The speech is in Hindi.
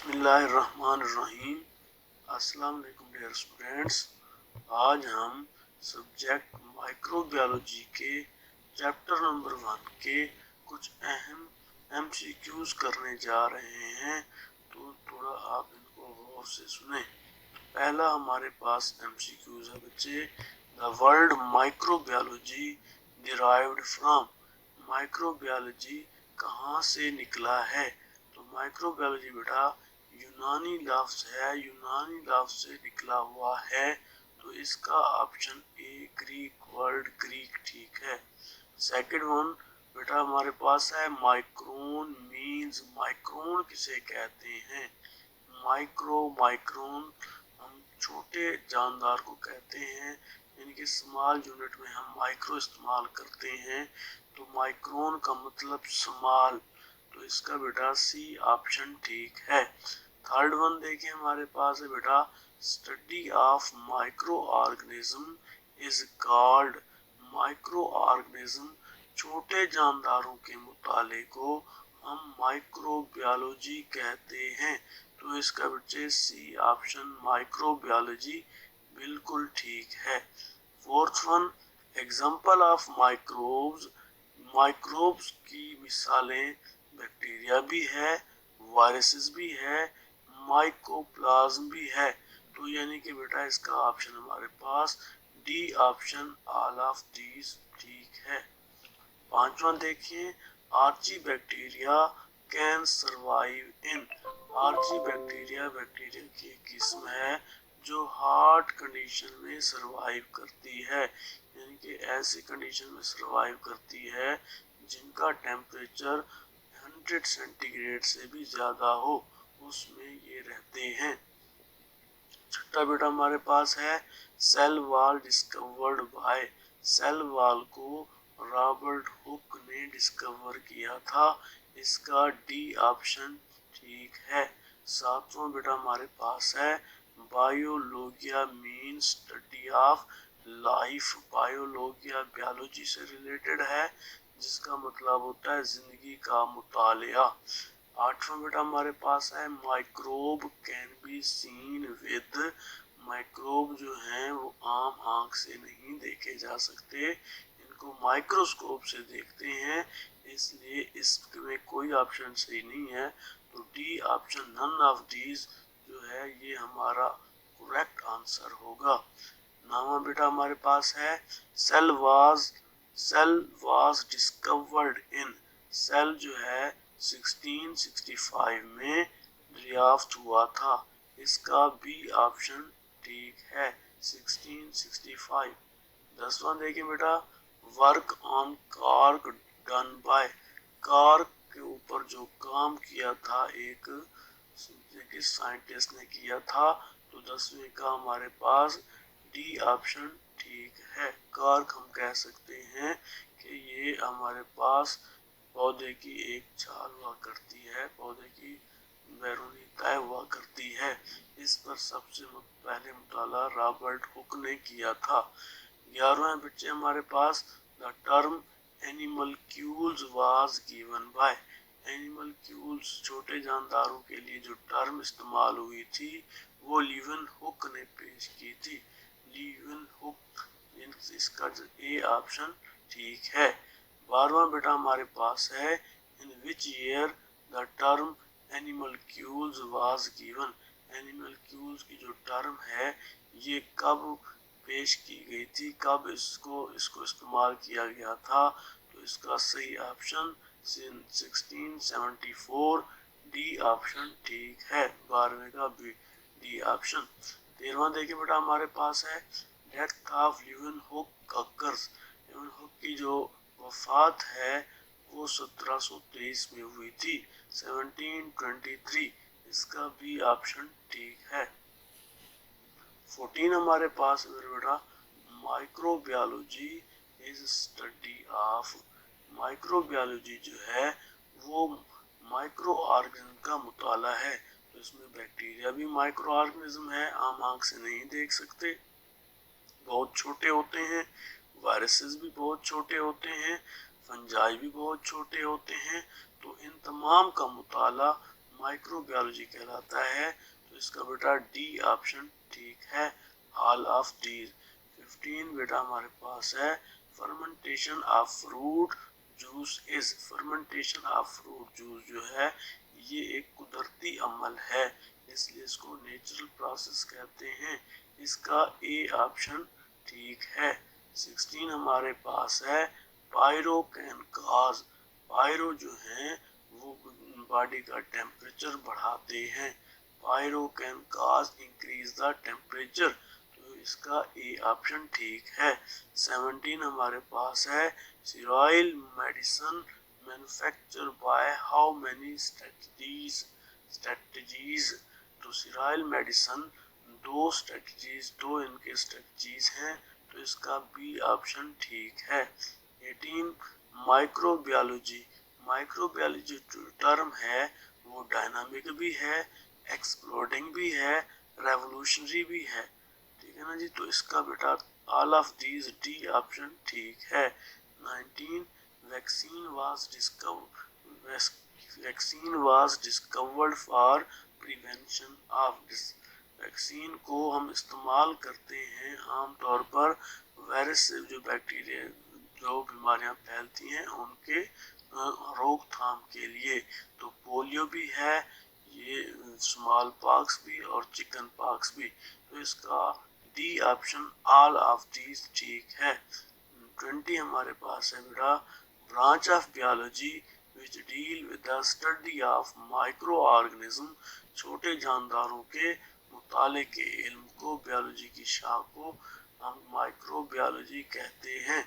बिस्मिल्लाहिर्रहमानिर्रहीम। अस्सलाम वालेकुम डियर स्टूडेंट्स। आज हम सब्जेक्ट माइक्रोबायोलॉजी के चैप्टर नंबर 1 के कुछ अहम एमसीक्यूज करने जा रहे हैं, तो थोड़ा आप इनको गौर से सुने। पहला हमारे पास एमसीक्यूज है बच्चे, the word microbiology derived from. Microbiology कहाँ से निकला है? तो माइक्रोबायोलॉजी बेटा यूनानी लफ्ज है, यूनानी लफ्ज से निकला हुआ है, तो इसका option A Greek word Greek ठीक है। सेकंड वन बेटा हमारे पास है माइक्रोन मीन्स। माइक्रोन किसे कहते हैं? माइक्रोन हम छोटे जानदार को कहते हैं, यानी कि स्मॉल यूनिट में हम माइक्रो इस्तेमाल करते हैं, तो माइक्रोन का मतलब स्मॉल, तो इसका बेटा सी ऑप्शन ठीक है। थर्ड वन देखिए हमारे पास है बेटा, study of micro organism is called. Micro organism छोटे जानदारों के मुताले को हम माइक्रोबायोलॉजी कहते हैं, तो इसका बच्चे सी ऑप्शन माइक्रोबायोलॉजी बिल्कुल ठीक है। Fourth one, example of microbes. Microbes की मिसालें बैक्टीरिया भी है, वायरसेस भी है, माइकोप्लाज्म भी है, तो यानी कि बेटा इसका ऑप्शन हमारे पास D option all of these ठीक है। पांचवा देखिए, archaebacteria can survive in. Archaebacteria bacteria की एक किस्म है जो हार्ड कंडीशन में सर्वाइव करती है, यानी कि ऐसी कंडीशन में सर्वाइव करती है जिनका टेम्परेचर 100 सेंटीग्रेड से भी ज़्यादा हो, उसमें ये रहते हैं। छठा बेटा हमारे पास है cell wall discovered by. Cell wall को रॉबर्ट हुक ने डिस्कवर किया था, इसका डी ऑप्शन ठीक है। सातवां बेटा हमारे पास है Biologia mean study of life. Biologia biology से रिलेटेड है, जिसका मतलब होता है जिंदगी का मुतालिया। आठवां बेटा हमारे पास है microbe can be seen with. Microbe जो हैं वो आम आंख से नहीं देखे जा सकते, इनको माइक्रोस्कोप से देखते हैं, इसलिए इसमें कोई ऑप्शन सही नहीं है, तो D option none of these जो है ये हमारा करेक्ट आंसर होगा। नामा बेटा हमारे पास है cell was discovered in. Cell जो है 1665 में दरियाफ्त हुआ था, इसका बी ऑप्शन ठीक है 1665। 10वां देखिए बेटा, work on cork done by. Cork के ऊपर जो काम किया था एक साइंटिस्ट ने किया था, तो 10वें का हमारे पास डी ऑप्शन ठीक है। कार्क हम कह सकते हैं कि ये हमारे पास पौधे की एक छाल हुआ करती है, पौधे की बैरूनी तय हुआ करती है, इस पर सबसे पहले मुताला रॉबर्ट हुक ने किया था। 11वें बच्चे हमारे पास the term animalcules was given by. Animalcules छोटे जानदारों के लिए जो टर्म इस्तेमाल हुई थी वो लीवन हुक ने पेश की थी, लीवन हुक, इसका ए ऑप्शन ठीक है। 12वां बेटा हमारे पास है in which year the term animalcules was given. Animalcules की जो टर्म है ये कब पेश की गई थी, कब इसको इस्तेमाल किया गया था, तो इसका सही ऑप्शन 1674 डी ऑप्शन ठीक है। 12वें का बी डी ऑप्शन। 13वां देखिए बेटा हमारे पास है death of Leeuwenhoek occurs. Leeuwenhoek की जो वफात है वो 1723 में हुई थी, 1723, इसका बी ऑप्शन ठीक है। 14 हमारे पास है बेटा, microbiology is study of. Microbiology जो है वो माइक्रो ऑर्गेनिज्म का मुताला है, तो इसमें बैक्टीरिया भी माइक्रो ऑर्गेनिज्म है, आम आंख से नहीं देख सकते, बहुत छोटे होते हैं, वायरसेस भी बहुत छोटे होते हैं, फंजाई भी बहुत छोटे होते हैं, तो इन तमाम का मुताला माइक्रोबायोलॉजी कहलाता है। तो इसका बेटा डी ऑप्शन ठीक है, ऑल ऑफ दीज। 15 बेटा हमारे पास है fermentation of fruit juice is. Fermentation of fruit juice जो है ये एक कुदरती अमल है, इसलिए इसको नेचुरल प्रोसेस कहते हैं। इसका ए ऑप्शन ठीक है। 16 हमारे पास है पायरो कैन काज। पायरो जो है वो बॉडी का टेम्परेचर बढ़ाते हैं। Pyro can cause increase the temperature, तो इसका ए ऑप्शन ठीक है। 17 हमारे पास है sterile medicine manufacture by how many strategies. तो स्टेरॉइल मेडिसिन दो इनके स्ट्रेटजीज हैं, तो इसका बी ऑप्शन ठीक है। 18 माइक्रोबायोलॉजी। माइक्रोबायोलॉजी जो टर्म है वो डायनामिक भी है, एक्सप्लोडिंग भी है, रेवोल्यूशनरी भी है, ठीक है ना जी। तो इसका बेटा all of these D option ठीक है। 19 vaccine was discovered for prevention of disease. Vaccine को हम इस्तेमाल करते हैं आमतौर पर वायरस से, जो बैक्टीरिया जो बीमारियां फैलती हैं उनके रोकथाम के लिए। तो पोलियो भी है, ये स्मॉल पॉक्स भी और चिकन पॉक्स भी। तो इसका D option all of these ठीक है। 20 हमारे पास है बेटा branch of biology which deal with the study of micro organism. छोटे जानदारों के मुताले के इल्म को, बायोलॉजी की शाख को हम माइक्रोबायोलॉजी कहते हैं।